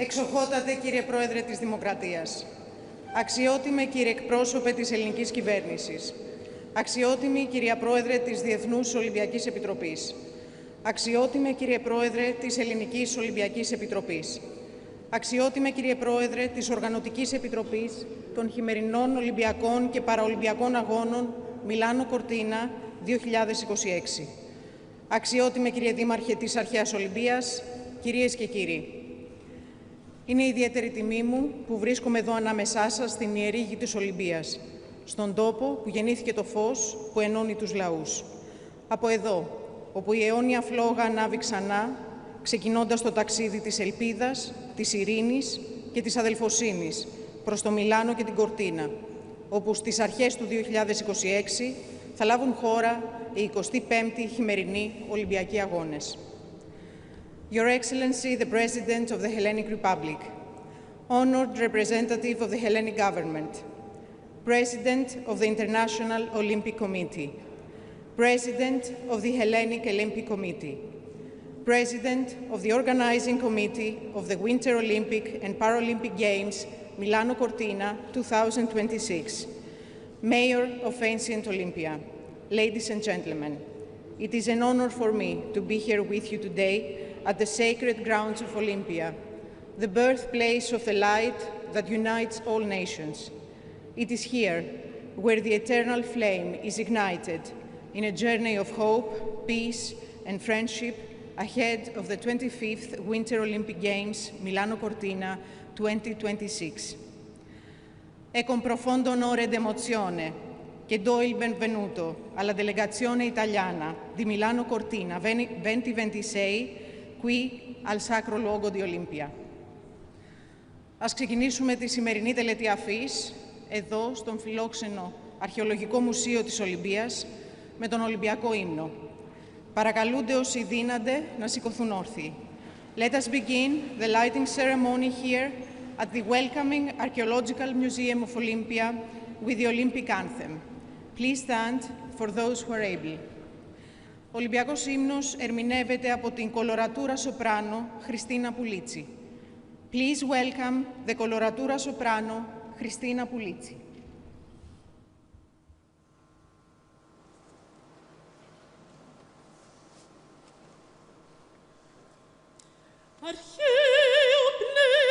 Εξοχότατε κύριε Πρόεδρε της Δημοκρατίας, αξιότιμε κύριε εκπρόσωπε της ελληνικής κυβέρνησης, αξιότιμη κυρία Πρόεδρε της Διεθνούς Ολυμπιακής Επιτροπής, αξιότιμε κύριε Πρόεδρε της Ελληνικής Ολυμπιακής Επιτροπής, αξιότιμε κύριε Πρόεδρε της Οργανωτικής Επιτροπής των χειμερινών Ολυμπιακών και Παραολυμπιακών Αγώνων Μιλάνο Κορτίνα 2026, αξιότιμε κύριε Δήμαρχε της Αρχαίας Ολυμπίας, κυρίες και κύριοι. Είναι ιδιαίτερη τιμή μου που βρίσκομαι εδώ ανάμεσά σας στην ιερή γη της Ολυμπίας, στον τόπο που γεννήθηκε το φως που ενώνει τους λαούς. Από εδώ, όπου η αιώνια φλόγα ανάβει ξανά, ξεκινώντας το ταξίδι της ελπίδας, της ειρήνης και της αδελφοσύνης προς το Μιλάνο και την Κορτίνα, όπου στις αρχές του 2026 θα λάβουν χώρα οι 25η χειμερινοί Ολυμπιακοί Αγώνες. Your Excellency, the President of the Hellenic Republic, honored representative of the Hellenic government, President of the International Olympic Committee, President of the Hellenic Olympic Committee, President of the Organizing Committee of the Winter Olympic and Paralympic Games Milano Cortina 2026, Mayor of Ancient Olympia, ladies and gentlemen, it is an honor for me to be here with you today at the sacred grounds of Olympia, the birthplace of the light that unites all nations. It is here where the eternal flame is ignited in a journey of hope, peace, and friendship ahead of the 25th Winter Olympic Games Milano Cortina 2026. È con profondo onore ed emozione che do il benvenuto alla delegazione italiana di Milano Cortina 2026 qui al sacro luogo di Olympia. Ας ξεκινήσουμε τη σημερινή τελετή αφής, εδώ στον φιλόξενο Αρχαιολογικό Μουσείο της Ολυμπίας, με τον Ολυμπιακό ύμνο. Παρακαλούνται όσοι δύνανται να σηκωθούν όρθιοι. Let us begin the lighting ceremony here at the welcoming Archaeological Museum of Olympia with the Olympic anthem. Please stand for those who are able. Ο Ολυμπιακός ύμνος ερμηνεύεται από την κολορατούρα σοπράνο Χριστίνα Πουλίτσι. Please welcome the coloratura soprano Christina Pulizzi. Cortina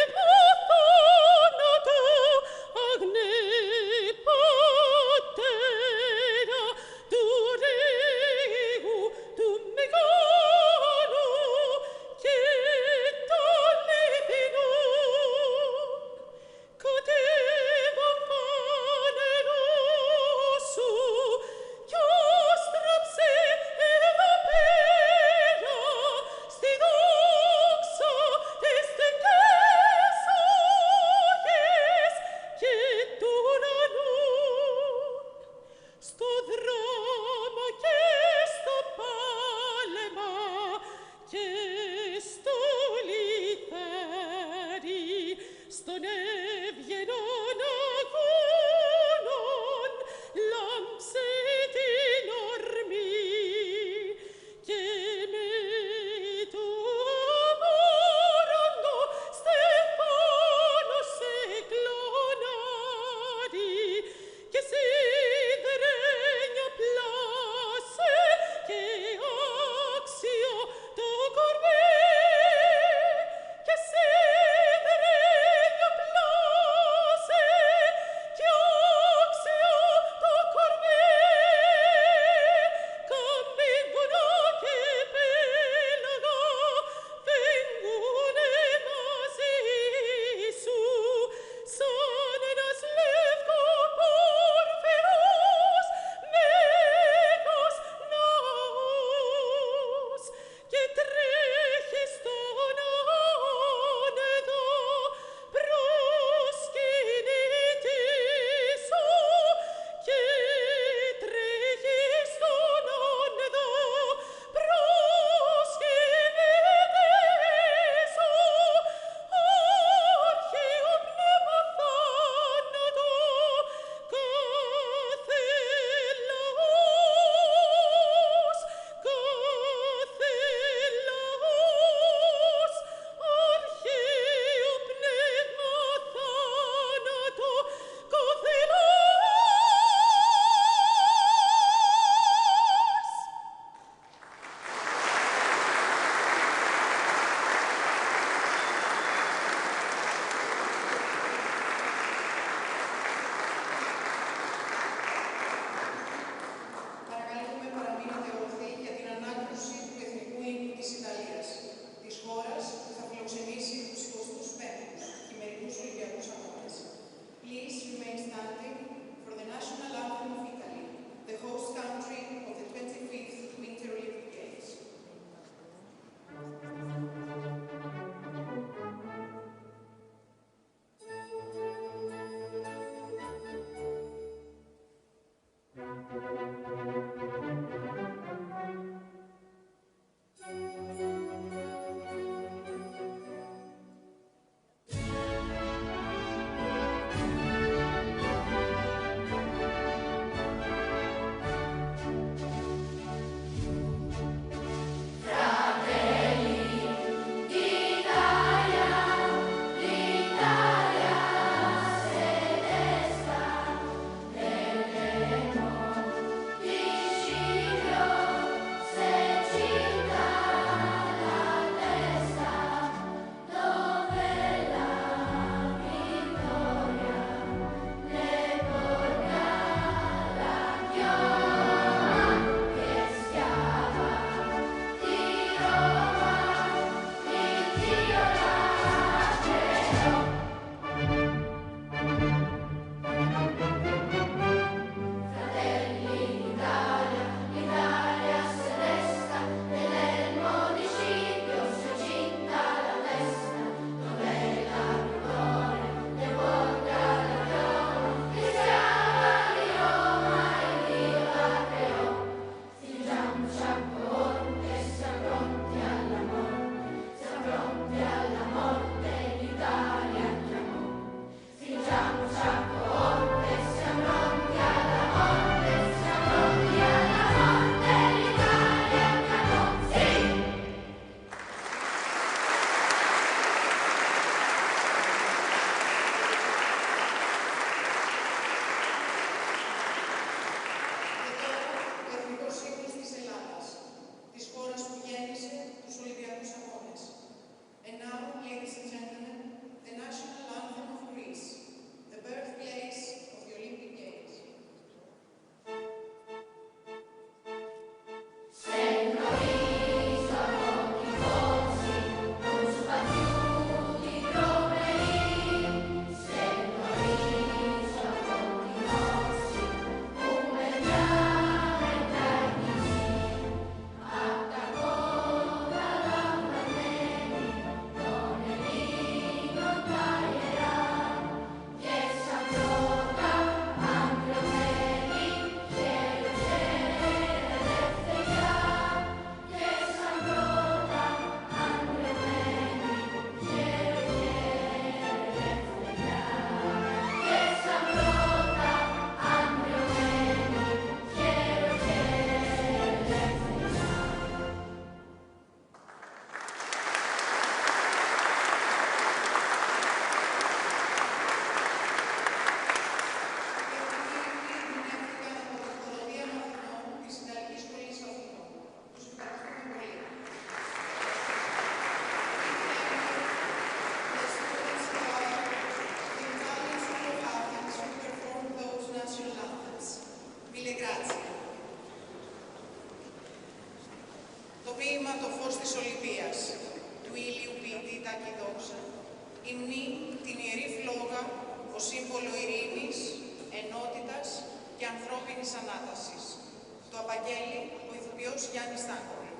απαγγέλει ο ηθοποιός Γιάννης Στάνκογλου.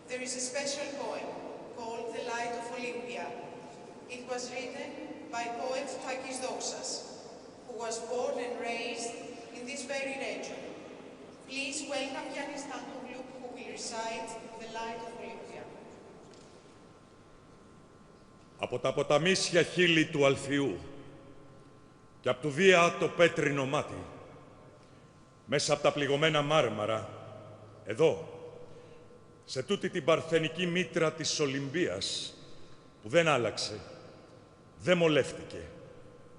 There is a special poem called The Light of Olympia. It was written by poet Takis Doxas, who was born and raised in this very region. Please welcome Giannis Stantoglu, who will recite The Light of Olympia. Από τα ποταμίσια χείλη του Αλθιού και από του βία το πέτρινο μάτι, μέσα από τα πληγωμένα μάρμαρα, εδώ, σε τούτη την παρθενική μήτρα της Ολυμπίας, που δεν άλλαξε, δεν μολεύτηκε,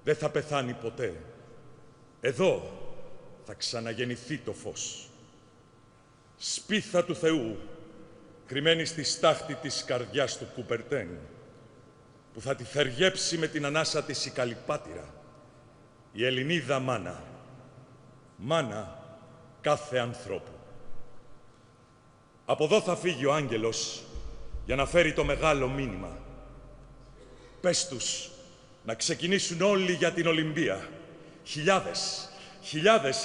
δεν θα πεθάνει ποτέ. Εδώ θα ξαναγεννηθεί το φως. Σπίθα του Θεού, κρυμμένη στη στάχτη της καρδιάς του Κουπερτέν, που θα τη θεργέψει με την ανάσα της η Καλυπάτηρα, η Ελληνίδα μάνα, μάνα κάθε ανθρώπου. Από εδώ θα φύγει ο άγγελος για να φέρει το μεγάλο μήνυμα. Πες τους να ξεκινήσουν όλοι για την Ολυμπία. Χιλιάδες,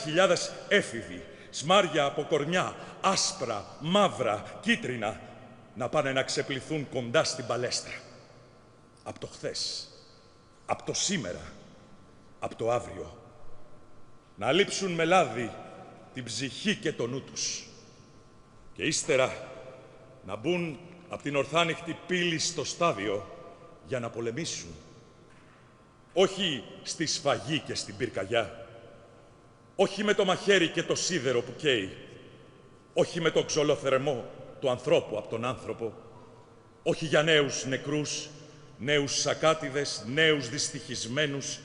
χιλιάδες έφηβοι, σμάρια από κορμιά, άσπρα, μαύρα, κίτρινα, να πάνε να ξεπληθούν κοντά στην παλέστρα. Απ' το χθες, απ' το σήμερα, απ' το αύριο. Να λείψουν με λάδι την ψυχή και το νου τους. Και ύστερα να μπουν απ' την ορθάνυχτη πύλη στο στάδιο για να πολεμήσουν. Όχι στη σφαγή και στην πυρκαγιά. Όχι με το μαχαίρι και το σίδερο που καίει. Όχι με το ξολοθερμό του ανθρώπου από τον άνθρωπο. Όχι για νέους νεκρούς, νέους σακάτιδες, νέους δυστυχισμένους,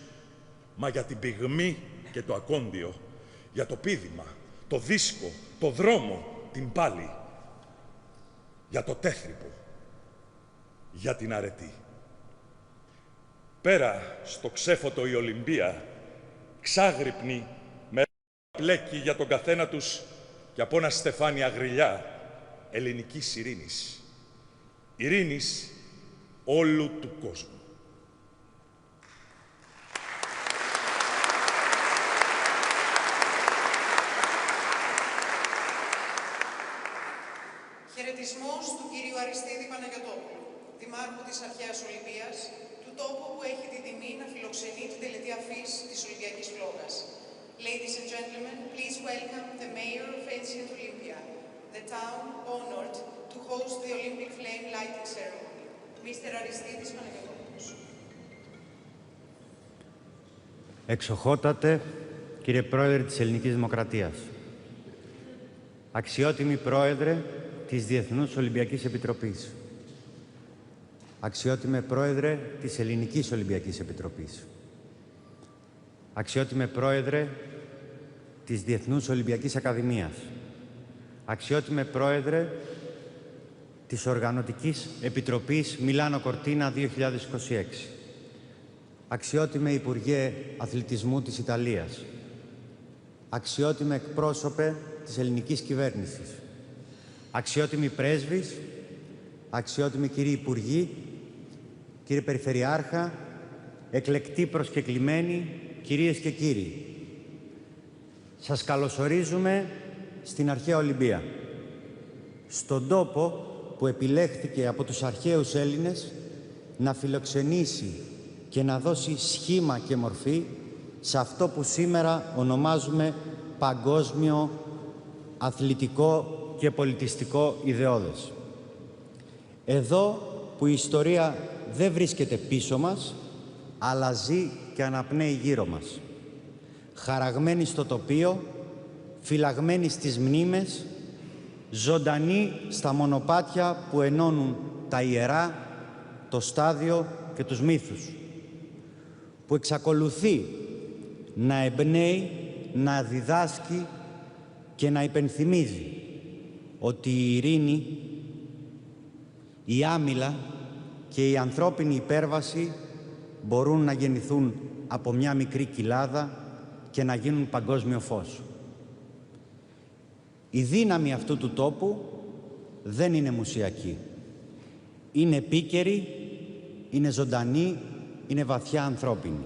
μα για την πυγμή και το ακόντιο, για το πήδημα, το δίσκο, το δρόμο, την πάλη, για το τέθρυπο, για την αρετή. Πέρα στο ξέφωτο η Ολυμπία, ξάγρυπνη, με πλέκει για τον καθένα τους και από ένα στεφάνι αγριλιά ελληνικής ειρήνης. Ειρήνης όλου του κόσμου. Χαιρετισμός του κυρίου Αριστίδη Παναγιωτόπουλου, Δημάρχου της Αρχαίας Ολυμπίας, του τόπου που έχει την τιμή να φιλοξενεί την τελετή αφής της Ολυμπιακής Φλόγας. Ladies and gentlemen, please welcome the Mayor of Ancient Olympia, the town honored to host the Olympic flame lighting ceremony, Mr. Αριστίδης Παναγιωτόπουλος. Εξοχότατε, κύριε Πρόεδρε της Ελληνικής Δημοκρατίας, αξιότιμη Πρόεδρε της Διεθνούς Ολυμπιακής Επιτροπής, αξιότιμε Πρόεδρε της Ελληνικής Ολυμπιακής Επιτροπής, αξιότιμε Πρόεδρε της Διεθνούς Ολυμπιακής Ακαδημίας, αξιότιμε Πρόεδρε της Οργανωτικής Επιτροπής Μιλάνο Κορτίνα 2026, αξιότιμε Υπουργέ Αθλητισμού της Ιταλίας, αξιότιμε εκπρόσωπε της ελληνικής κυβέρνησης, αξιότιμοι πρέσβεις, αξιότιμοι κύριοι Υπουργοί, κύριε Περιφερειάρχα, εκλεκτοί προσκεκλημένοι, κυρίες και κύριοι. Σας καλωσορίζουμε στην Αρχαία Ολυμπία, στον τόπο που επιλέχθηκε από τους αρχαίους Έλληνες να φιλοξενήσει και να δώσει σχήμα και μορφή σε αυτό που σήμερα ονομάζουμε παγκόσμιο αθλητικό και πολιτιστικό ιδεώδες. Εδώ που η ιστορία δεν βρίσκεται πίσω μας, αλλά ζει και αναπνέει γύρω μας. Χαραγμένη στο τοπίο, φυλαγμένη στις μνήμες, ζωντανή στα μονοπάτια που ενώνουν τα ιερά, το στάδιο και τους μύθους, που εξακολουθεί να εμπνέει, να διδάσκει και να υπενθυμίζει ότι η ειρήνη, η άμυλα και η ανθρώπινη υπέρβαση μπορούν να γεννηθούν από μια μικρή κοιλάδα και να γίνουν παγκόσμιο φως. Η δύναμη αυτού του τόπου δεν είναι μουσιακή. Είναι επίκαιρη, είναι ζωντανή, είναι βαθιά ανθρώπινη.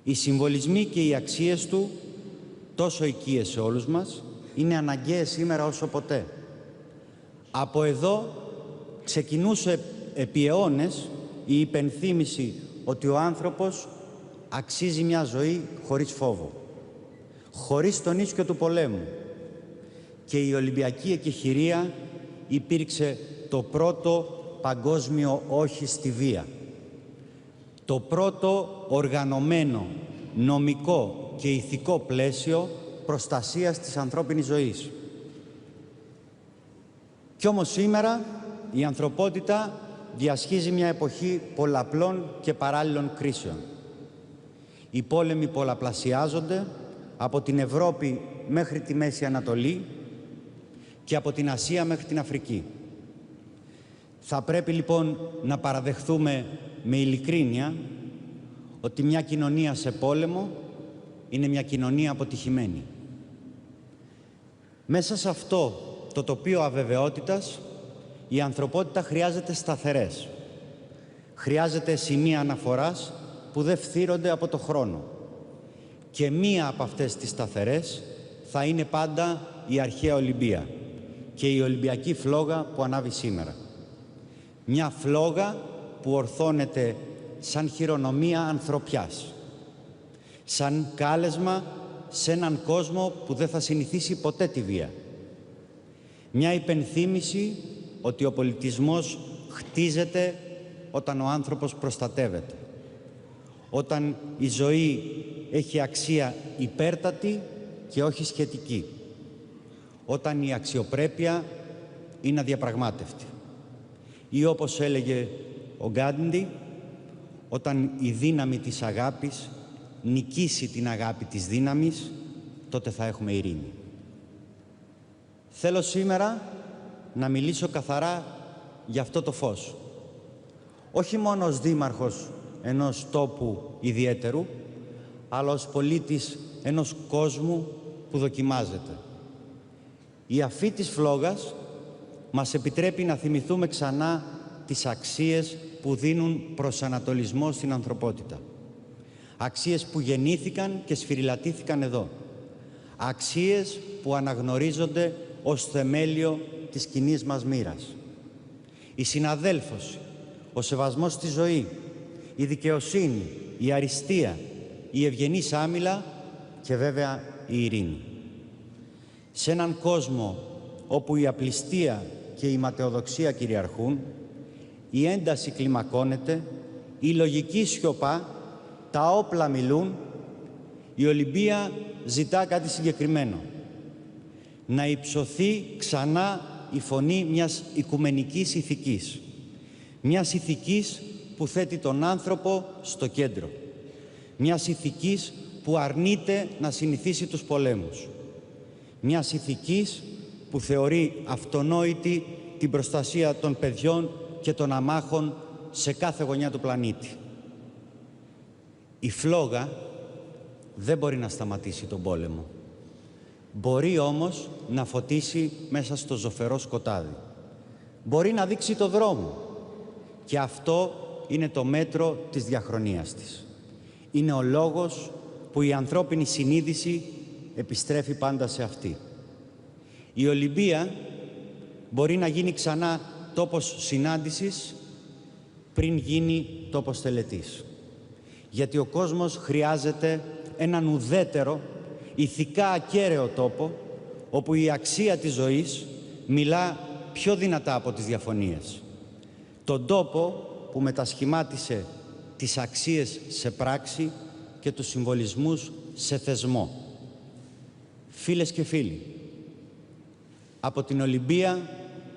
Οι συμβολισμοί και οι αξίες του, τόσο οικείες σε όλους μας, είναι αναγκαίες σήμερα όσο ποτέ. Από εδώ ξεκινούσε επί αιώνες η υπενθύμηση ότι ο άνθρωπος αξίζει μια ζωή χωρίς φόβο, χωρίς τον ίσκιο του πολέμου. Και η Ολυμπιακή εκεχηρία υπήρξε το πρώτο παγκόσμιο όχι στη βία. Το πρώτο οργανωμένο, νομικό και ηθικό πλαίσιο προστασίας της ανθρώπινης ζωής. Κι όμως σήμερα η ανθρωπότητα διασχίζει μια εποχή πολλαπλών και παράλληλων κρίσεων. Οι πόλεμοι πολλαπλασιάζονται από την Ευρώπη μέχρι τη Μέση Ανατολή και από την Ασία μέχρι την Αφρική. Θα πρέπει λοιπόν να παραδεχθούμε με ειλικρίνεια ότι μια κοινωνία σε πόλεμο είναι μια κοινωνία αποτυχημένη. Μέσα σε αυτό το τοπίο αβεβαιότητας, η ανθρωπότητα χρειάζεται σταθερές. Χρειάζεται σημεία αναφοράς που δεν φθύρονται από το χρόνο. Και μία από αυτές τις σταθερές θα είναι πάντα η αρχαία Ολυμπία και η Ολυμπιακή φλόγα που ανάβει σήμερα. Μια φλόγα που ορθώνεται σαν χειρονομία ανθρωπιάς, σαν κάλεσμα σε έναν κόσμο που δεν θα συνηθίσει ποτέ τη βία. Μια υπενθύμηση ότι ο πολιτισμός χτίζεται όταν ο άνθρωπος προστατεύεται, όταν η ζωή έχει αξία υπέρτατη και όχι σχετική, όταν η αξιοπρέπεια είναι αδιαπραγμάτευτη. Ή όπως έλεγε ο Γκάντι, όταν η δύναμη της αγάπης νικήσει την αγάπη της δύναμης, τότε θα έχουμε ειρήνη. Θέλω σήμερα να μιλήσω καθαρά για αυτό το φως. Όχι μόνο ως δήμαρχος ενός τόπου ιδιαίτερου, αλλά ως πολίτης ενός κόσμου που δοκιμάζεται. Η αφή της φλόγας μας επιτρέπει να θυμηθούμε ξανά τις αξίες που δίνουν προσανατολισμό στην ανθρωπότητα. Αξίες που γεννήθηκαν και σφυριλατήθηκαν εδώ. Αξίες που αναγνωρίζονται ως θεμέλιο της κοινής μας μοίρας. Η συναδέλφωση, ο σεβασμός στη ζωή, η δικαιοσύνη, η αριστεία, η ευγενής άμυλα και βέβαια η ειρήνη. Σε έναν κόσμο όπου η απληστία και η ματαιοδοξία κυριαρχούν, η ένταση κλιμακώνεται, η λογική σιωπά, τα όπλα μιλούν, η Ολυμπία ζητά κάτι συγκεκριμένο. Να υψωθεί ξανά η φωνή μιας οικουμενικής ηθικής. Μιας ηθικής που θέτει τον άνθρωπο στο κέντρο. Μιας ηθικής που αρνείται να συνηθίσει τους πολέμους. Μιας ηθικής που θεωρεί αυτονόητη την προστασία των παιδιών και των αμάχων σε κάθε γωνιά του πλανήτη. Η φλόγα δεν μπορεί να σταματήσει τον πόλεμο. Μπορεί όμως να φωτίσει μέσα στο ζωφερό σκοτάδι. Μπορεί να δείξει το δρόμο. Και αυτό είναι το μέτρο της διαχρονίας της. Είναι ο λόγος που η ανθρώπινη συνείδηση επιστρέφει πάντα σε αυτή. Η Ολυμπία μπορεί να γίνει ξανά τόπος συνάντησης πριν γίνει τόπος τελετής. Γιατί ο κόσμος χρειάζεται έναν ουδέτερο, ηθικά ακέραιο τόπο, όπου η αξία της ζωής μιλά πιο δυνατά από τις διαφωνίες. Τον τόπο που μετασχημάτισε τις αξίες σε πράξη και τους συμβολισμούς σε θεσμό. Φίλες και φίλοι, από την Ολυμπία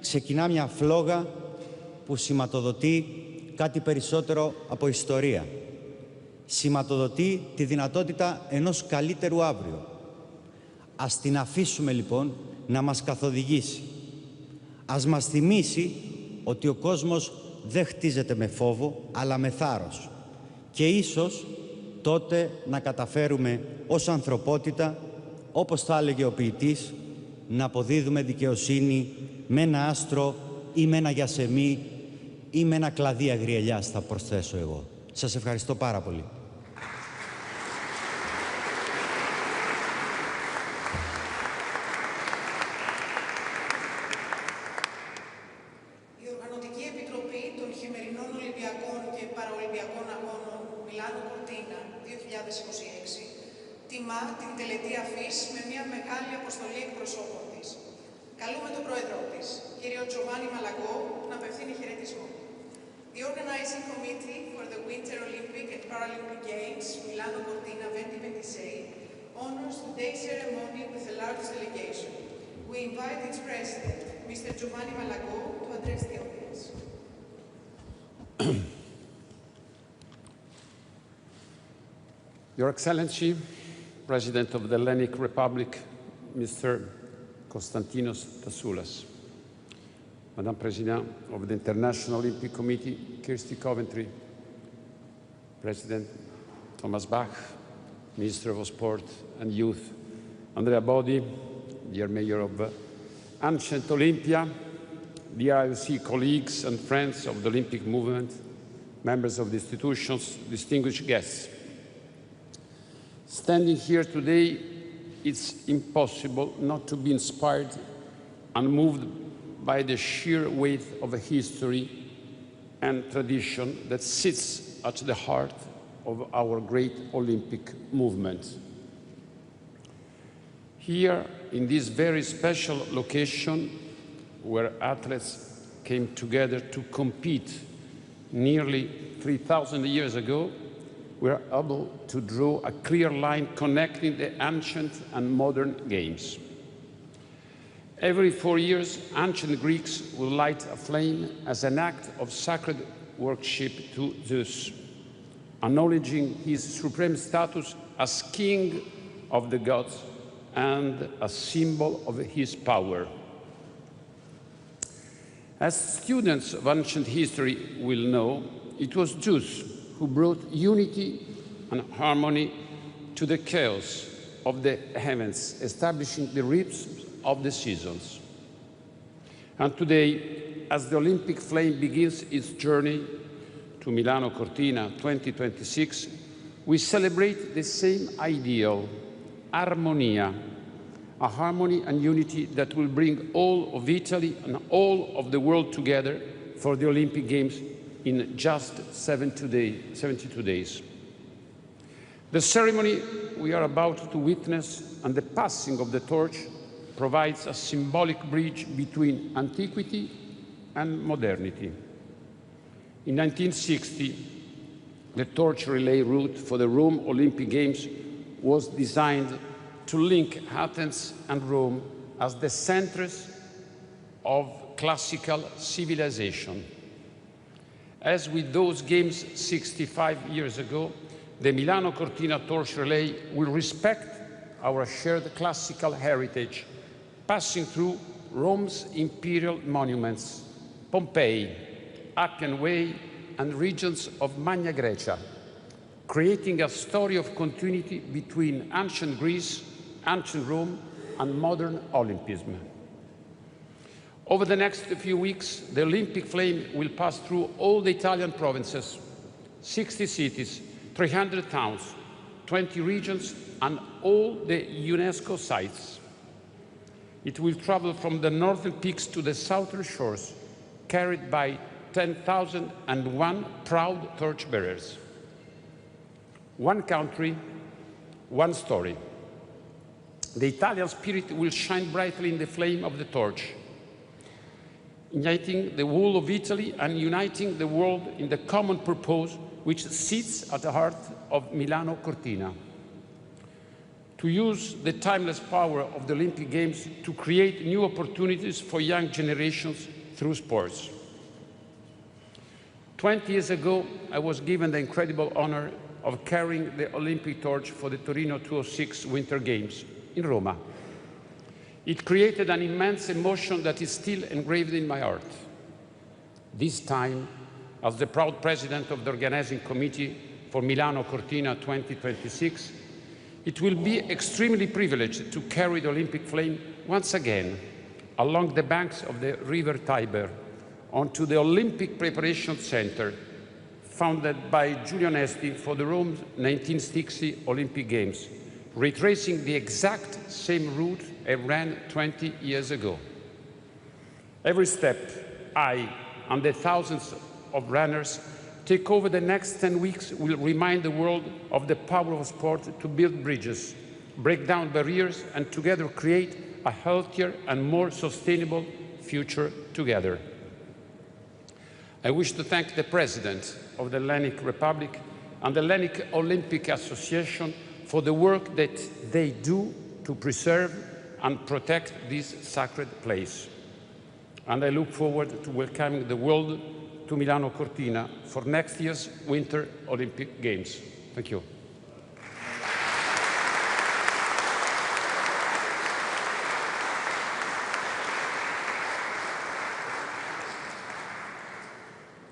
ξεκινά μια φλόγα που σηματοδοτεί κάτι περισσότερο από ιστορία. Σηματοδοτεί τη δυνατότητα ενός καλύτερου αύριο. Ας την αφήσουμε λοιπόν να μας καθοδηγήσει. Ας μας θυμίσει ότι ο κόσμος δεν χτίζεται με φόβο, αλλά με θάρρος. Και ίσως τότε να καταφέρουμε ως ανθρωπότητα, όπως θα έλεγε ο ποιητής, να αποδίδουμε δικαιοσύνη με ένα άστρο ή με ένα γιασεμί ή με ένα κλαδί αγριελιάς, θα προσθέσω εγώ. Σας ευχαριστώ πάρα πολύ. χειμερινών Ολυμπιακών και Παραολυμπιακών Αγώνων Μιλάνο Κορτίνα 2026 τιμά την τελετή αφής με μια μεγάλη αποστολή εκπροσώπων της. Καλούμε τον πρόεδρό της, κύριο Giovanni Malagò, να απευθύνει χαιρετισμό. The organizing committee for the Winter Olympic and Paralympic Games Milano Cortina 2026 honors today's ceremony with a large delegation. We invite its president, Mr. Giovanni Malagò, to address the audience. Your Excellency, President of the Hellenic Republic, Mr. Konstantinos Tassoulas, Madame President of the International Olympic Committee, Kirsty Coventry, President Thomas Bach, Minister of Sport and Youth, Andrea Bodi, dear Mayor of Ancient Olympia, dear IOC colleagues and friends of the Olympic movement, members of the institutions, distinguished guests. Standing here today, it's impossible not to be inspired and moved by the sheer weight of a history and tradition that sits at the heart of our great Olympic movement. Here, in this very special location, where athletes came together to compete nearly 3,000 years ago, we are able to draw a clear line connecting the ancient and modern games. Every 4 years, ancient Greeks will light a flame as an act of sacred worship to Zeus, acknowledging his supreme status as king of the gods and a symbol of his power. As students of ancient history will know, it was Zeus who brought unity and harmony to the chaos of the heavens, establishing the rhythms of the seasons. And today, as the Olympic flame begins its journey to Milano Cortina 2026, we celebrate the same ideal, harmonia, a harmony and unity that will bring all of Italy and all of the world together for the Olympic Games in just 72 days. The ceremony we are about to witness and the passing of the torch provides a symbolic bridge between antiquity and modernity. In 1960, the torch relay route for the Rome Olympic Games was designed to link Athens and Rome as the centers of classical civilization. As with those games 65 years ago, the Milano Cortina torch relay will respect our shared classical heritage, passing through Rome's imperial monuments, Pompeii, Appian Way, and regions of Magna Graecia, creating a story of continuity between ancient Greece, ancient Rome, and modern Olympism. Over the next few weeks, the Olympic flame will pass through all the Italian provinces, 60 cities, 300 towns, 20 regions, and all the UNESCO sites. It will travel from the northern peaks to the southern shores, carried by 10,001 proud torchbearers. One country, one story. The Italian spirit will shine brightly in the flame of the torch, igniting the whole of Italy and uniting the world in the common purpose which sits at the heart of Milano Cortina. To use the timeless power of the Olympic Games to create new opportunities for young generations through sports. 20 years ago, I was given the incredible honor of carrying the Olympic torch for the Torino 2006 Winter Games in Roma. It created an immense emotion that is still engraved in my heart. This time, as the proud president of the organizing committee for Milano Cortina 2026, it will be extremely privileged to carry the Olympic flame once again along the banks of the river Tiber onto the Olympic Preparation Center, founded by Giulio Nesti for the Rome 1960 Olympic Games, retracing the exact same route I ran 20 years ago. Every step, I and the thousands of runners take over the next 10 weeks will remind the world of the power of sport to build bridges, break down barriers, and together create a healthier and more sustainable future together. I wish to thank the President of the Hellenic Republic and the Hellenic Olympic Association for the work that they do to preserve and protect this sacred place. And I look forward to welcoming the world to Milano Cortina for next year's Winter Olympic Games. Thank you.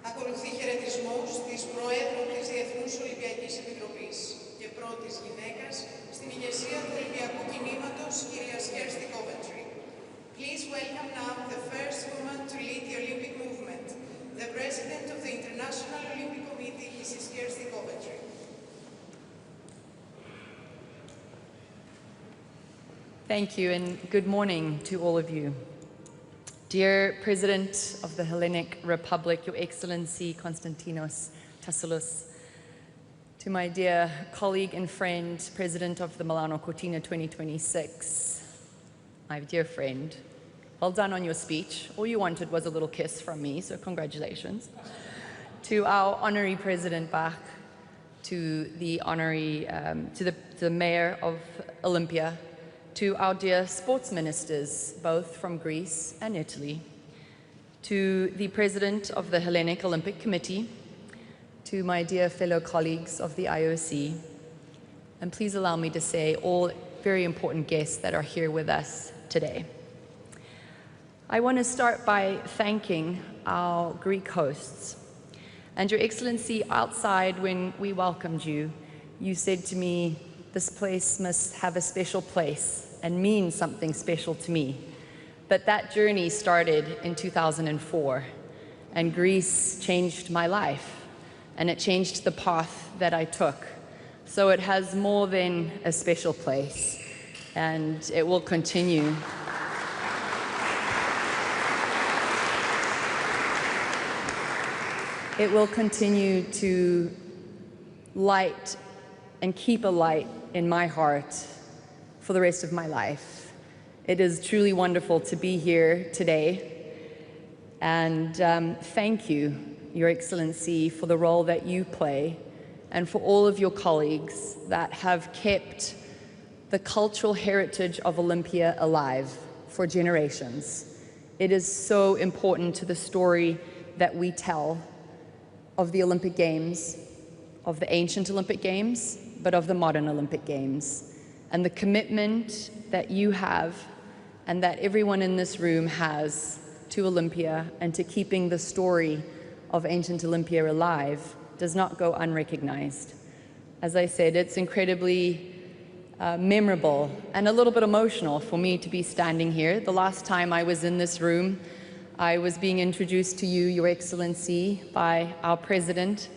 Ακολουθεί χαιρετισμός της Προέδρου της Διεθνούς Ολυμπιακής Επιτροπής και πρώτης γυναίκας στην ηγεσία του Ολυμπιακού Κινήματος, κυρία Σκέρστη Κόβεντρι. Please welcome now the first woman to lead the Olympic movement, the President of the International Olympic Committee, Mrs. Skirsti Coventry. Thank you and good morning to all of you. Dear President of the Hellenic Republic, Your Excellency Konstantinos Tassilos, to my dear colleague and friend, President of the Milano Cortina 2026, my dear friend, well done on your speech. All you wanted was a little kiss from me, so congratulations. To our honorary President Bach, to the honorary, to the Mayor of Olympia, to our dear sports ministers, both from Greece and Italy, to the President of the Hellenic Olympic Committee, to my dear fellow colleagues of the IOC, and please allow me to say all very important guests that are here with us today. I want to start by thanking our Greek hosts. And Your Excellency, outside when we welcomed you, you said to me, this place must have a special place and mean something special to me. But that journey started in 2004, and Greece changed my life, and it changed the path that I took. So it has more than a special place, and it will continue. It will continue to light and keep a light in my heart for the rest of my life. It is truly wonderful to be here today. And thank you, Your Excellency, for the role that you play and for all of your colleagues that have kept the cultural heritage of Olympia alive for generations. It is so important to the story that we tell of the Olympic Games, of the ancient Olympic Games, but of the modern Olympic Games. And the commitment that you have and that everyone in this room has to Olympia and to keeping the story of ancient Olympia alive does not go unrecognized. As I said, it's incredibly memorable and a little bit emotional for me to be standing here. The last time I was in this room, I was being introduced to you, Your Excellency, by our President,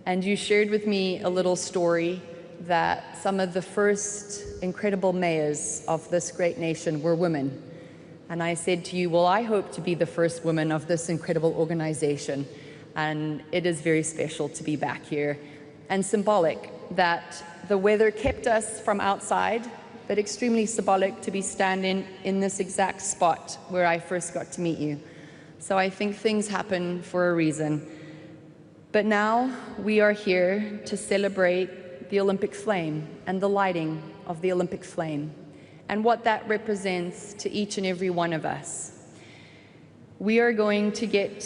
and you shared with me a little story that some of the first incredible mayors of this great nation were women. And I said to you, well, I hope to be the first woman of this incredible organization. And it is very special to be back here and symbolic that the weather kept us from outside, but extremely symbolic to be standing in this exact spot where I first got to meet you. So I think things happen for a reason. But now we are here to celebrate the Olympic flame and the lighting of the Olympic flame and what that represents to each and every one of us. We are going to get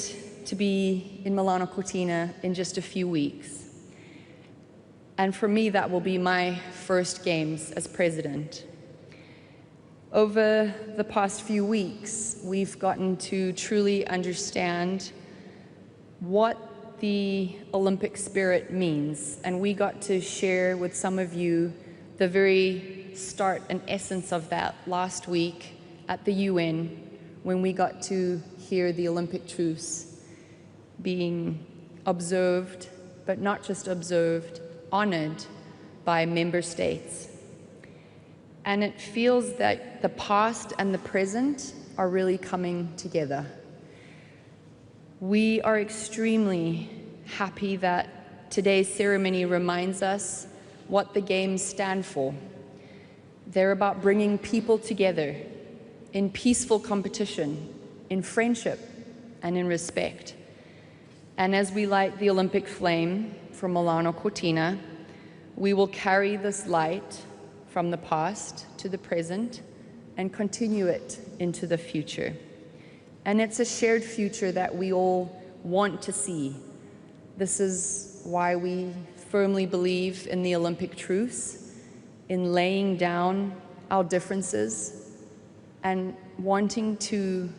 to be in Milano Cortina in just a few weeks. And for me, that will be my first games as president. Over the past few weeks, we've gotten to truly understand what the Olympic spirit means, and we got to share with some of you the very start and essence of that last week at the UN when we got to hear the Olympic truce being observed, but not just observed, honored by member states. And it feels that the past and the present are really coming together. We are extremely happy that today's ceremony reminds us what the Games stand for. They're about bringing people together in peaceful competition, in friendship, and in respect. And as we light the Olympic flame from Milano Cortina, we will carry this light from the past to the present and continue it into the future. And it's a shared future that we all want to see. This is why we firmly believe in the Olympic truce, in laying down our differences and wanting to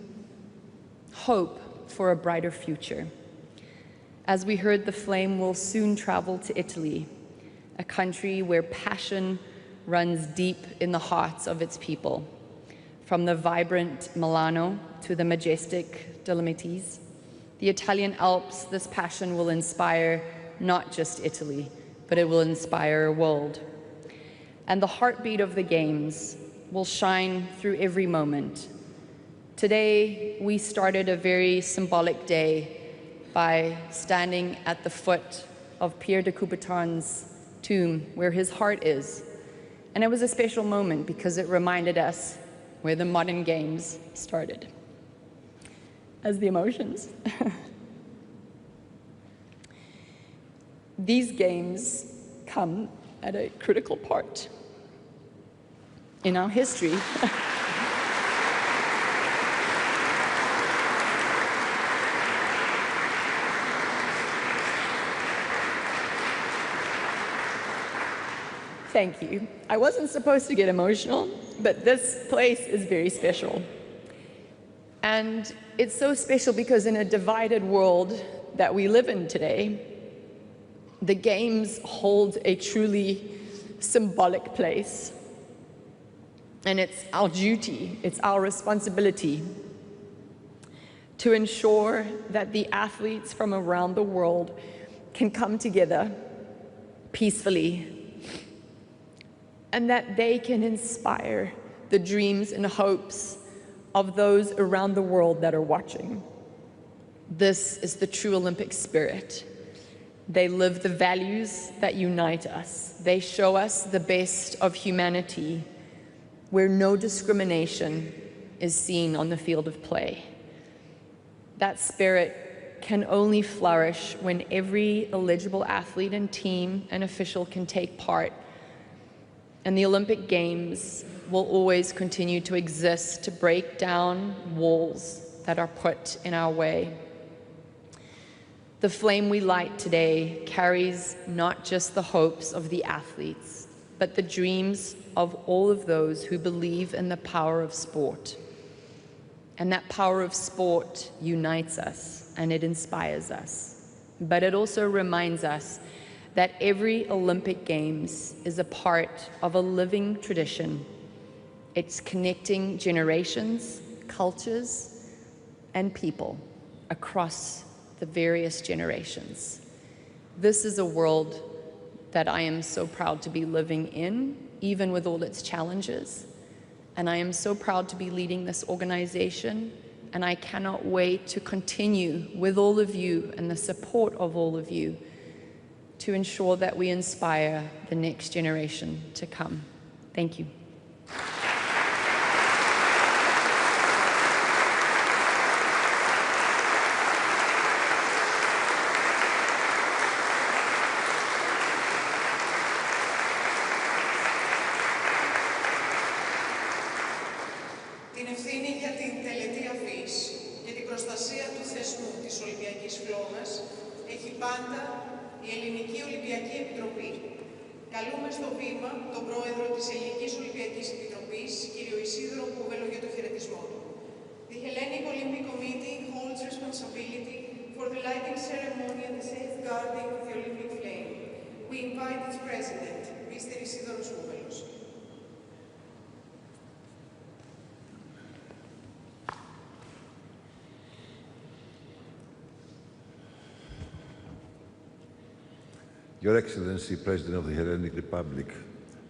hope for a brighter future. As we heard, the flame will soon travel to Italy, a country where passion runs deep in the hearts of its people. From the vibrant Milano to the majestic Dolomites, the Italian Alps, this passion will inspire not just Italy, but it will inspire a world. And the heartbeat of the Games will shine through every moment. Today, we started a very symbolic day by standing at the foot of Pierre de Coubertin's tomb, where his heart is. And it was a special moment because it reminded us where the modern Games started. As the emotions. These Games come at a critical part in our history. Thank you. I wasn't supposed to get emotional, but this place is very special. And it's so special because in a divided world that we live in today, the Games hold a truly symbolic place. And it's our duty, it's our responsibility to ensure that the athletes from around the world can come together peacefully and that they can inspire the dreams and hopes of those around the world that are watching. This is the true Olympic spirit. They live the values that unite us. They show us the best of humanity, where no discrimination is seen on the field of play. That spirit can only flourish when every eligible athlete and team and official can take part. And the Olympic Games will always continue to exist to break down walls that are put in our way. The flame we light today carries not just the hopes of the athletes, but the dreams of all of those who believe in the power of sport. And that power of sport unites us and it inspires us. But it also reminds us that every Olympic Games is a part of a living tradition. It's connecting generations, cultures, and people across the various generations. This is a world that I am so proud to be living in, even with all its challenges. And I am so proud to be leading this organization, and I cannot wait to continue with all of you and the support of all of you to ensure that we inspire the next generation to come. Thank you. Την ευθύνη για την τελετή αφής και την προστασία του θεσμού της Ολυμπιακής Φλόγας έχει πάντα η Ελληνική Ολυμπιακή Επιτροπή. Καλούμε στο βήμα τον πρόεδρο της Ελληνικής Ολυμπιακής Επιτροπής, κύριο Ισίδωρο Κούβελο, για το χαιρετισμό του. The Hellenic Olympic Committee holds responsibility for the lighting ceremony and the safeguarding of the Olympic flame. We invite its president, Mr. Ισίδωρος Κούβελος. Your Excellency, President of the Hellenic Republic,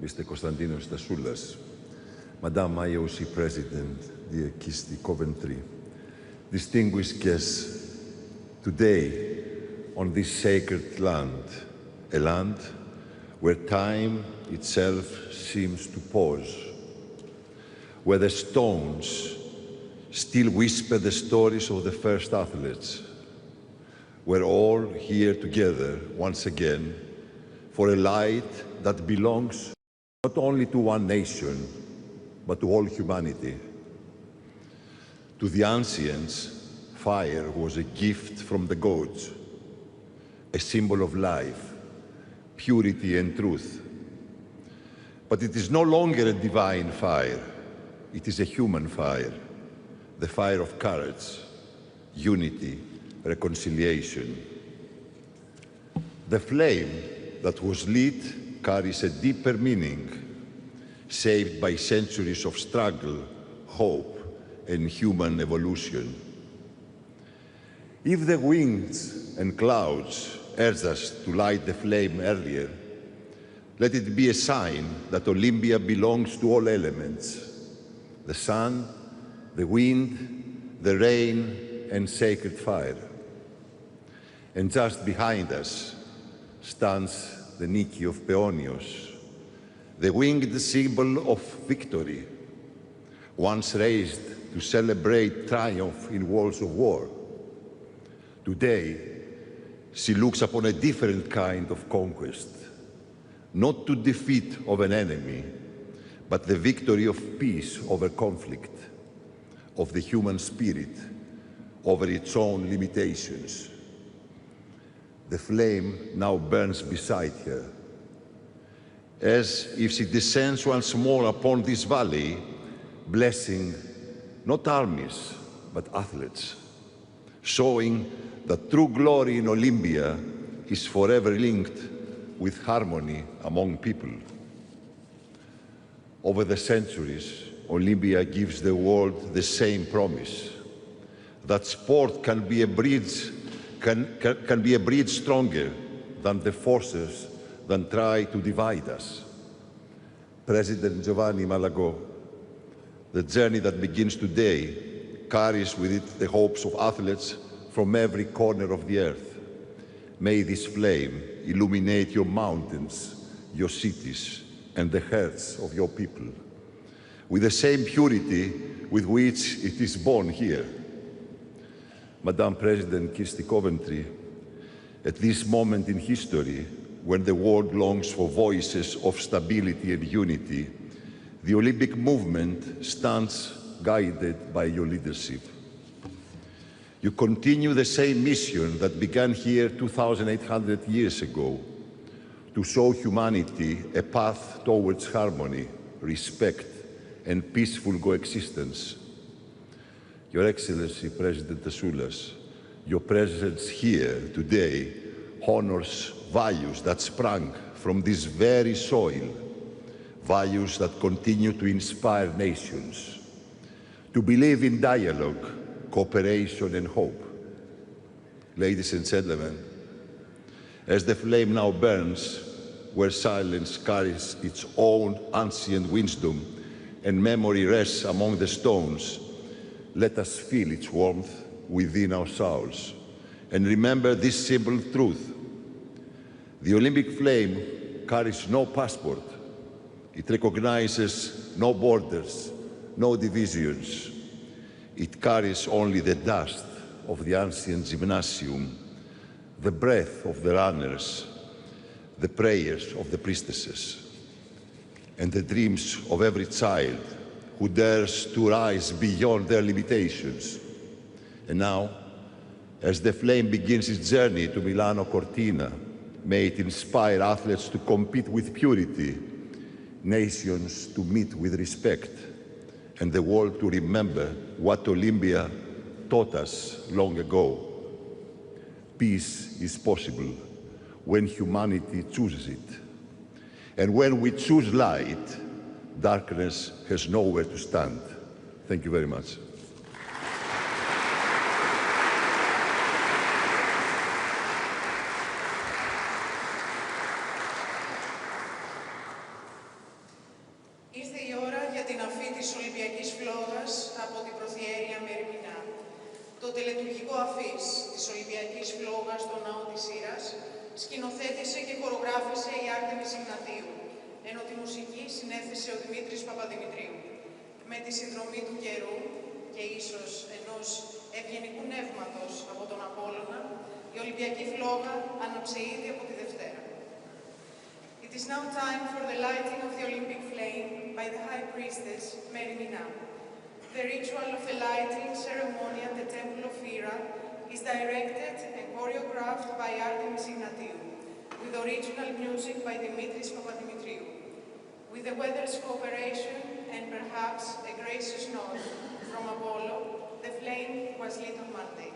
Mr. Konstantinos Tasoulas, Madam IOC President, dear Kisti Coventry, distinguished guests, Today, on this sacred land, a land where time itself seems to pause, where the stones still whisper the stories of the first athletes. We're all here together once again for a light that belongs not only to one nation, but to all humanity. To the ancients, fire was a gift from the gods, a symbol of life, purity and truth. But it is no longer a divine fire, it is a human fire, the fire of courage, unity, reconciliation. The flame that was lit carries a deeper meaning, shaped by centuries of struggle, hope, and human evolution. If the winds and clouds urge us to light the flame earlier, let it be a sign that Olympia belongs to all elements: the sun, the wind, the rain, and sacred fire. And just behind us stands the Nike of Peonios, the winged symbol of victory, once raised to celebrate triumph in wars of war. Today, she looks upon a different kind of conquest, not to defeat of an enemy, but the victory of peace over conflict, of the human spirit over its own limitations. The flame now burns beside her, as if she descends once more upon this valley, blessing not armies, but athletes, showing that true glory in Olympia is forever linked with harmony among people. Over the centuries, Olympia gives the world the same promise, that sport can be a bridge stronger than the forces that try to divide us. President Giovanni Malagò, the journey that begins today carries with it the hopes of athletes from every corner of the earth. May this flame illuminate your mountains, your cities, and the hearts of your people, with the same purity with which it is born here. Madam President Kirsti Coventry, at this moment in history, when the world longs for voices of stability and unity, the Olympic movement stands guided by your leadership. You continue the same mission that began here 2,800 years ago, to show humanity a path towards harmony, respect, and peaceful coexistence. Your Excellency, President Tasoulas, your presence here today honors values that sprang from this very soil, values that continue to inspire nations, to believe in dialogue, cooperation, and hope. Ladies and gentlemen, as the flame now burns, where silence carries its own ancient wisdom and memory rests among the stones, let us feel its warmth within our souls and remember this simple truth. The Olympic flame carries no passport. It recognizes no borders, no divisions. It carries only the dust of the ancient gymnasium, the breath of the runners, the prayers of the priestesses, and the dreams of every child who dares to rise beyond their limitations. And now, as the flame begins its journey to Milano Cortina, may it inspire athletes to compete with purity, nations to meet with respect, and the world to remember what Olympia taught us long ago. Peace is possible when humanity chooses it. And when we choose light, darkness has nowhere to stand. Thank you very much. Ήρθε η ώρα για την αφή της Ολυμπιακής φλόγας από την Πρωθιέρεια Μερμηνά. Το τελετουργικό αφής της Ολυμπιακής φλόγας στο ναό της Σύρας, σκηνοθέτησε και χορογράφησε η Άρτεμις Ιγνατίου, ενώ τη μουσική συνέθεσε ο Δημήτρης Παπαδημητρίου. Με τη συνδρομή του καιρού και ίσως ενός ευγενικού νεύματος από τον Απόλλωνα, η Ολυμπιακή φλόγα άναψε ήδη από τη Δευτέρα. It is now time for the lighting of the Olympic flame by the High Priestess, Mary Mina. The ritual of the lighting ceremony at the Temple of Hera is directed and choreographed by Artemis Ignatiu, with original music by Dimitris Papadimitriou. With the weather's cooperation and perhaps a gracious nod from Apollo, the flame was lit on Monday.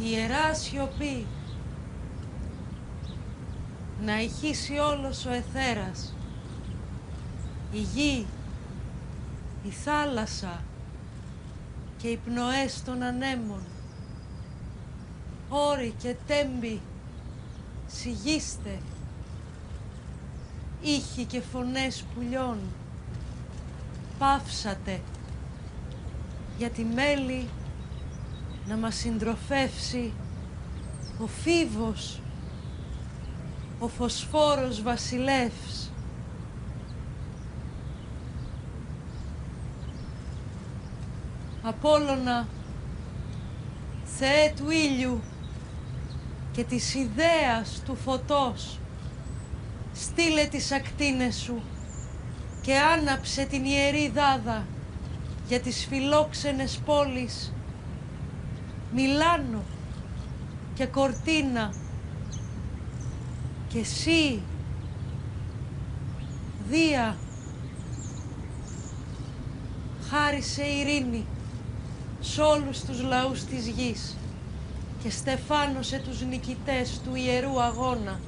Ιερά σιωπή, να ηχήσει όλος ο αιθέρας, η γη, η θάλασσα και οι πνοές των ανέμων, όροι και τέμποι, σιγήστε, ήχοι και φωνές πουλιών, παύσατε, για τη μέλη να μας συντροφεύσει ο φίβος, ο φωσφόρος βασιλεύς. Απόλλωνα, Θεέ του ήλιου και της ιδέας του φωτός, στείλε τις ακτίνες σου και άναψε την ιερή δάδα για τις φιλόξενες πόλεις Μιλάνο και Κορτίνα, και εσύ, Δία, χάρισε ειρήνη σ' όλους τους λαούς της γης και στεφάνωσε τους νικητές του ιερού αγώνα.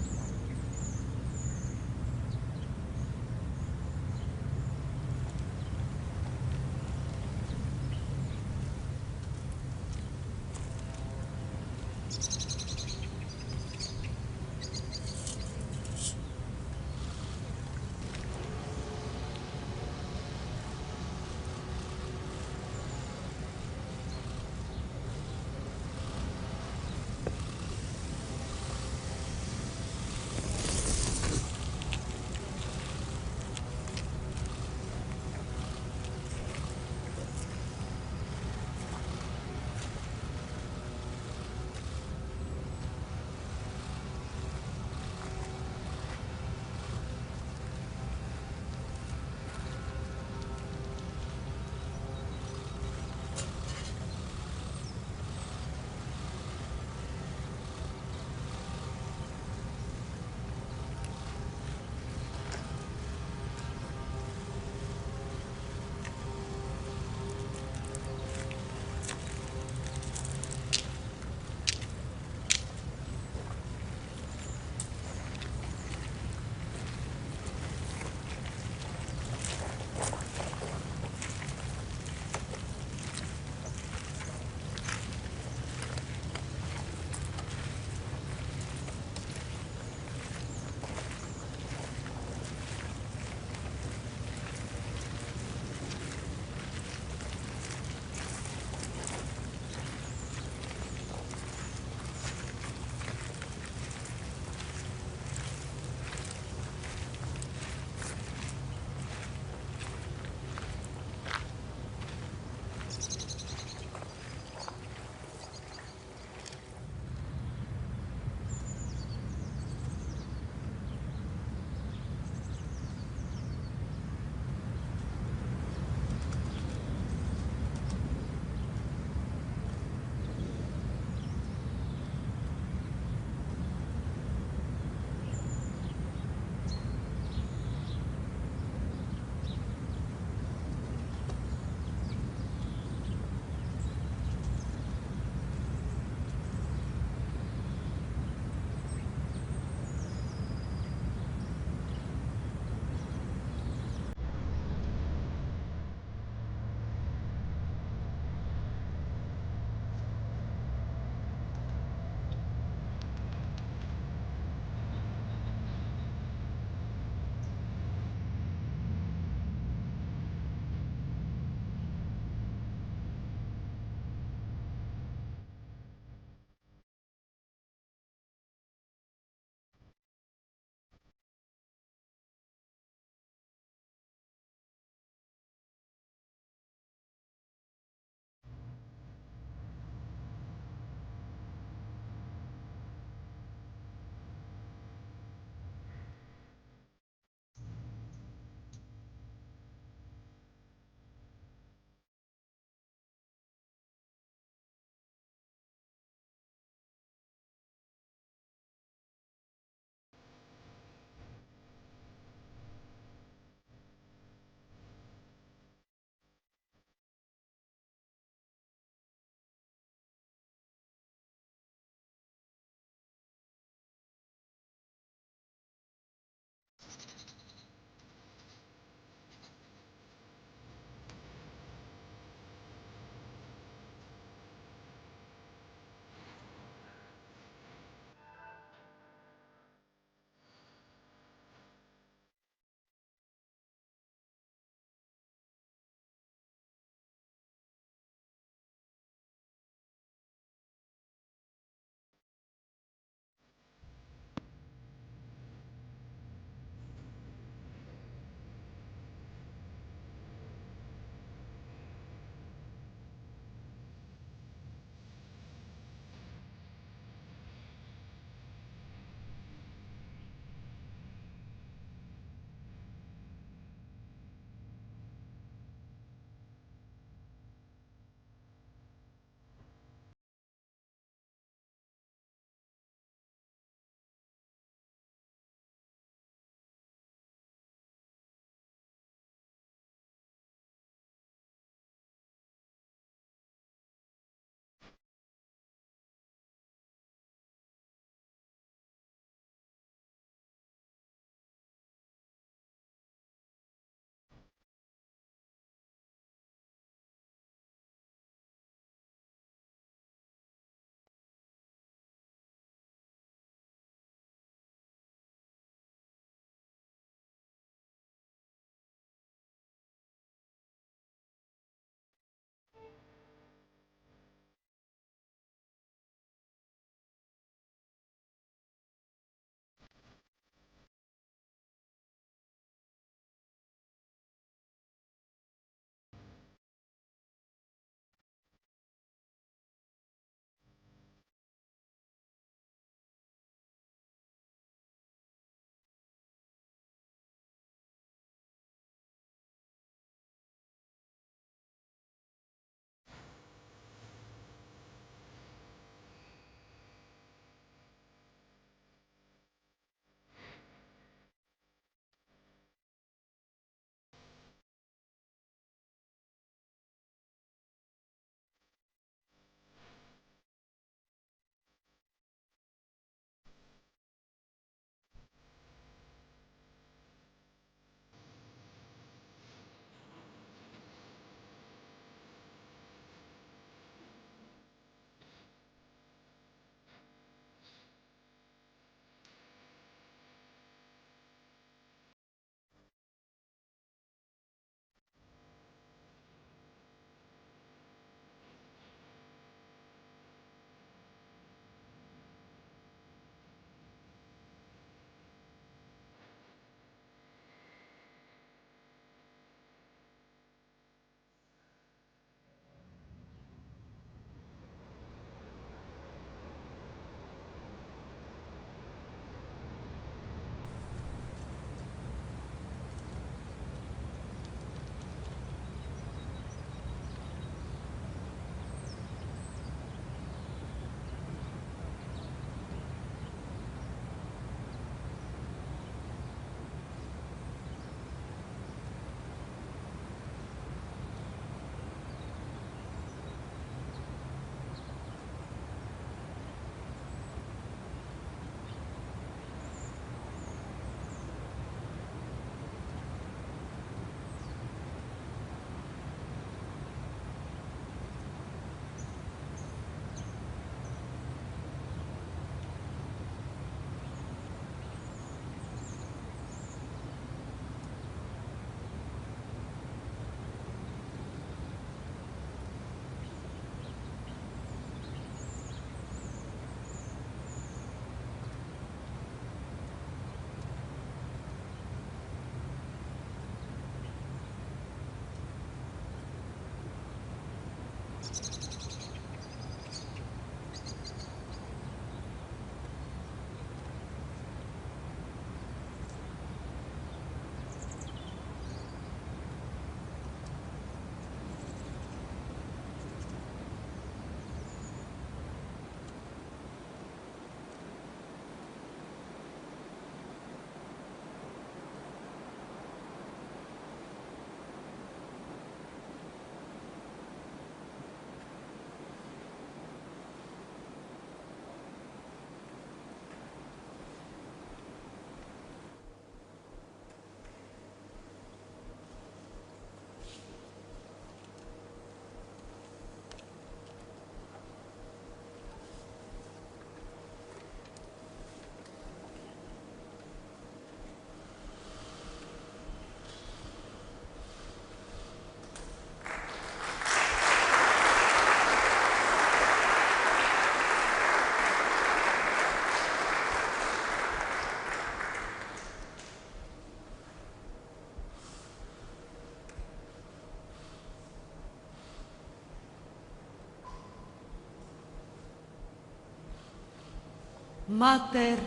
Μάτερ,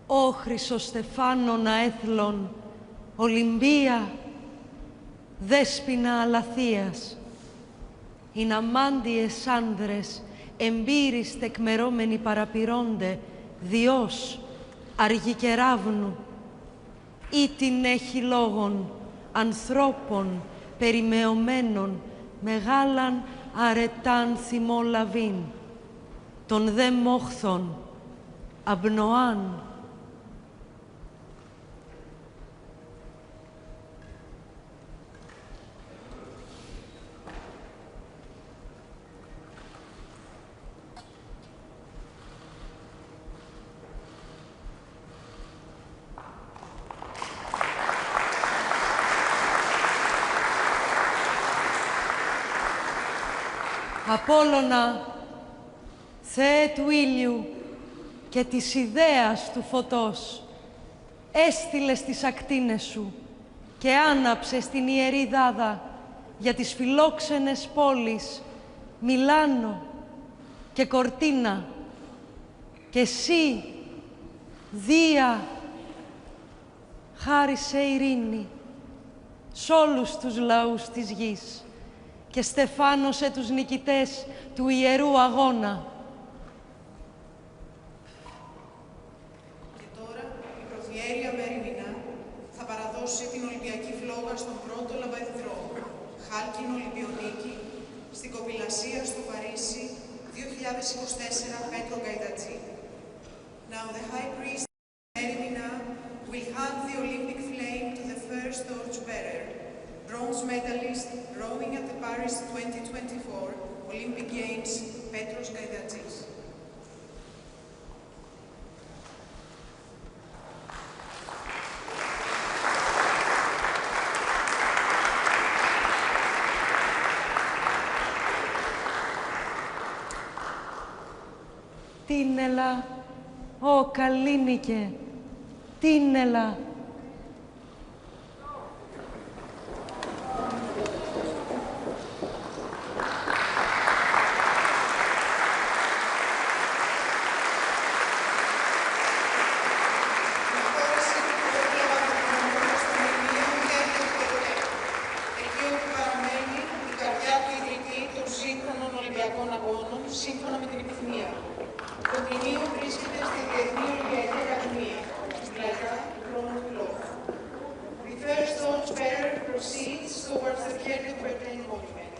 ο Χρυσοστεφάνων αέθλων, Ολυμπία, δέσποινα αλαθείας, ειν αμάντιες άνδρες, εμπείρις τεκμερώμενοι παραπηρώνται, Διός, αργικεράβνου, ή την έχει λόγων, ανθρώπων, περιμεωμένων, μεγάλαν αρετάν θυμό λαβήν, των δε μόχθων, απνοάν. Απόλλωνα, Θεέ του ήλιου και της ιδέας του φωτός, έστειλες τις ακτίνες σου και άναψες την ιερή δάδα για τις φιλόξενες πόλεις Μιλάνο και Κορτίνα, και εσύ, Δία, χάρισε ειρήνη σ' όλους τους λαούς της γης και στεφάνωσε τους νικητές του ιερού αγώνα. Και τώρα η προφιέρεια Μέριμινα θα παραδώσει την Ολυμπιακή φλόγα στον πρώτο λαμπαδιδρόμο, χάλκινο Ολυμπιονίκη, στην Κοπηλασία στο Παρίσι, 2024, Πέτρο Γκαϊδατζή. Now the High Priest Μέριμινα will hand the Olympic flame to the first torchbearer, bronze medalist rowing at the Paris 2024 Olympic Games, Petros Gaidatsis. Τίνελα, ω Καλίνικε, τίνελα. Σύμφωνα με την επιθυμία. Το κτηνίο βρίσκεται στη Διεθνή Ολυμπιακή Ακαδημία, στη Λαϊκά Χρόνου του Λόγου. The first torchbearer proceeds towards the Pierre de Coubertin monument.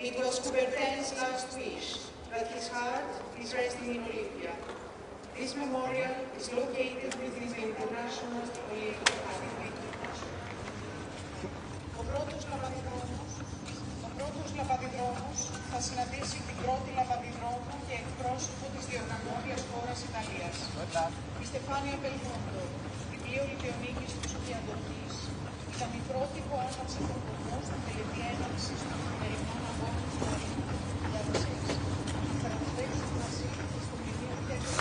It was Coubertin's last wish that his heart is resting in Olympia. This memorial is located within the International Olympic Academy. Ο πρώτος λαμπαδιδρόμος θα συναντήσει την πρώτη λαμπαδιδρόμο και εκπρόσωπο της διοργανώντριας χώρας Ιταλίας. Η Στεφάνια Πελμόντο, διπλή Ολυμπιονίκης του Σοφιαντορκής, ήταν η πρώτη που άναψε τον κορμό στην τελετή έναρξης των χειμερινών αγώνων του Παρίσι του 2006. Θα ραντεβέξουν μαζί στο μνημείο Τέξου.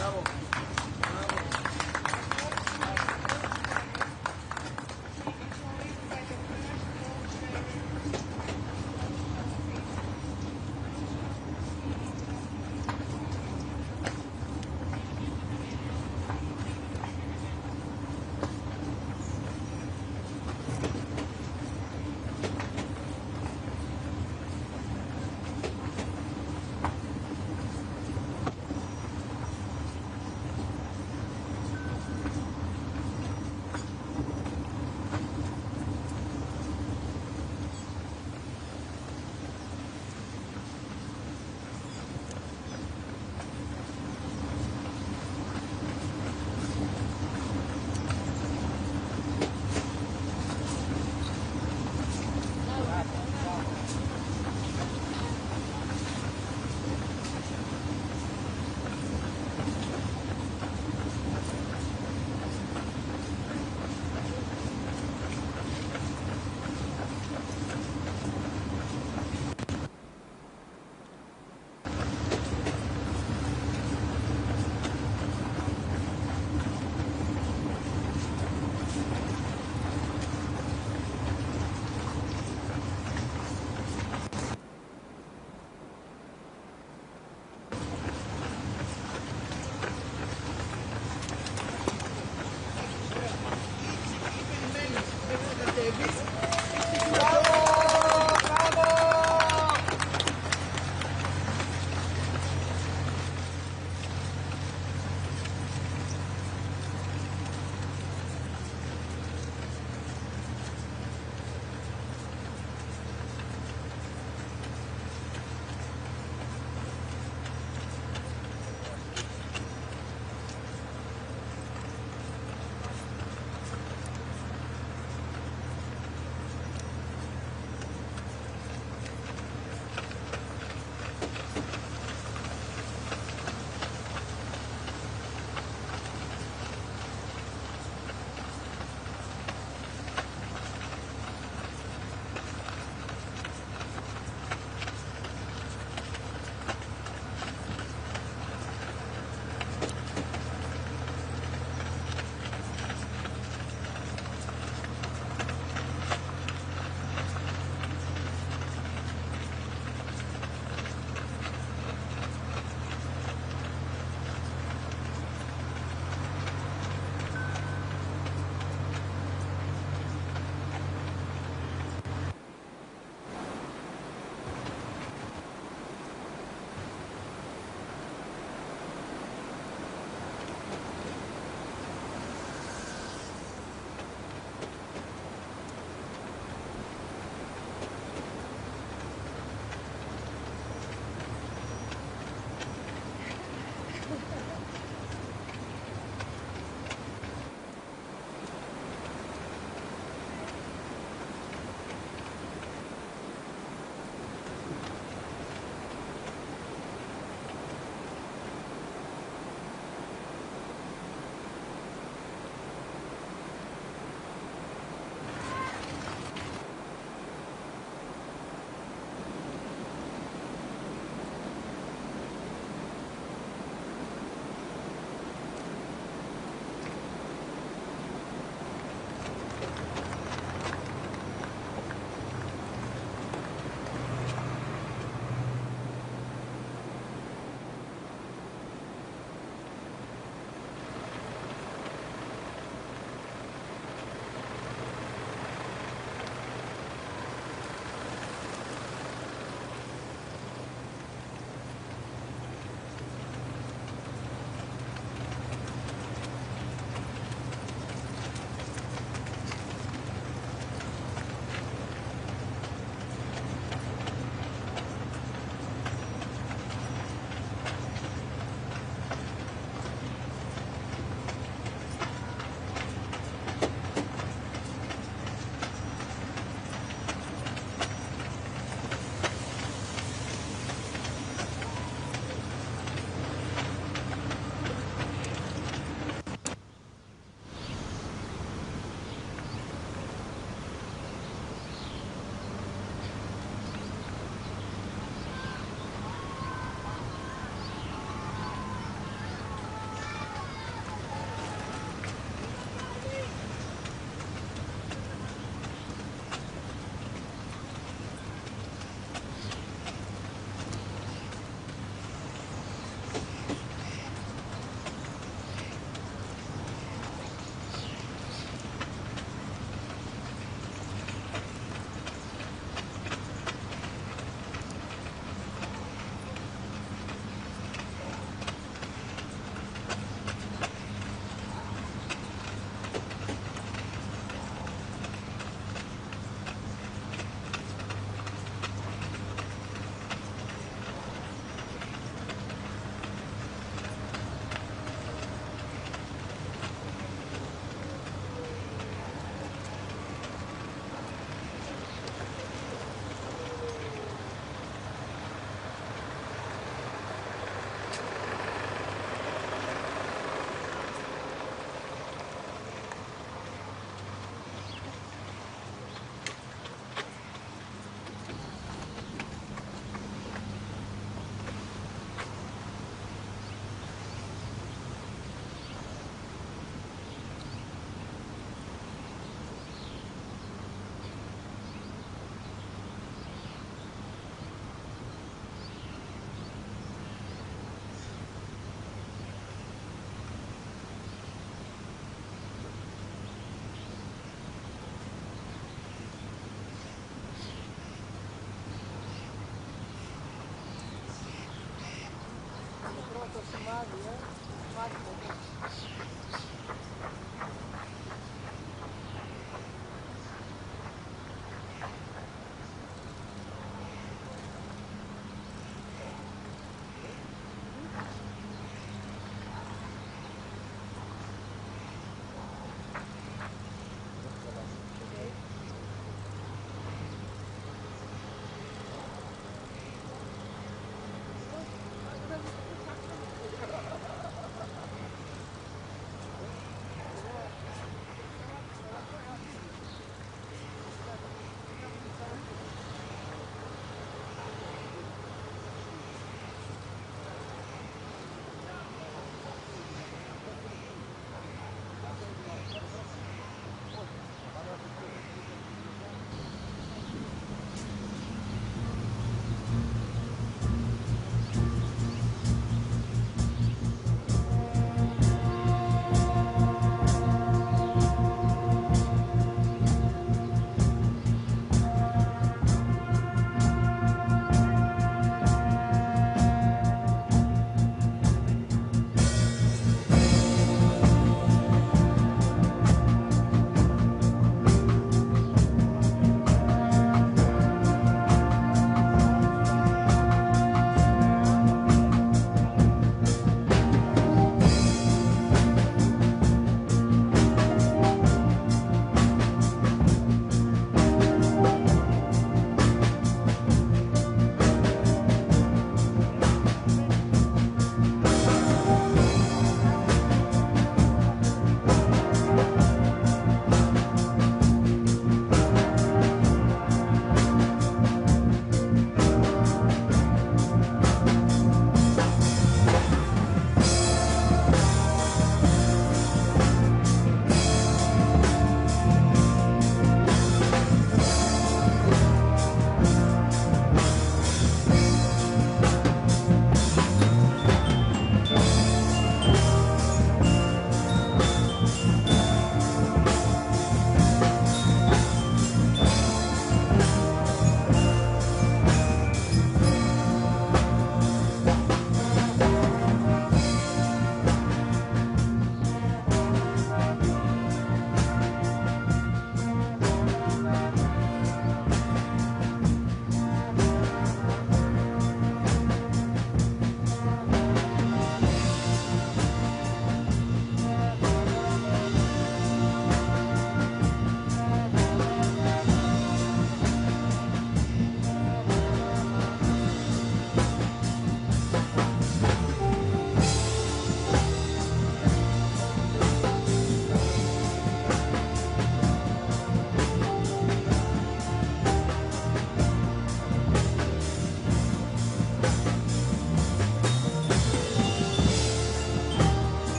Μάδια,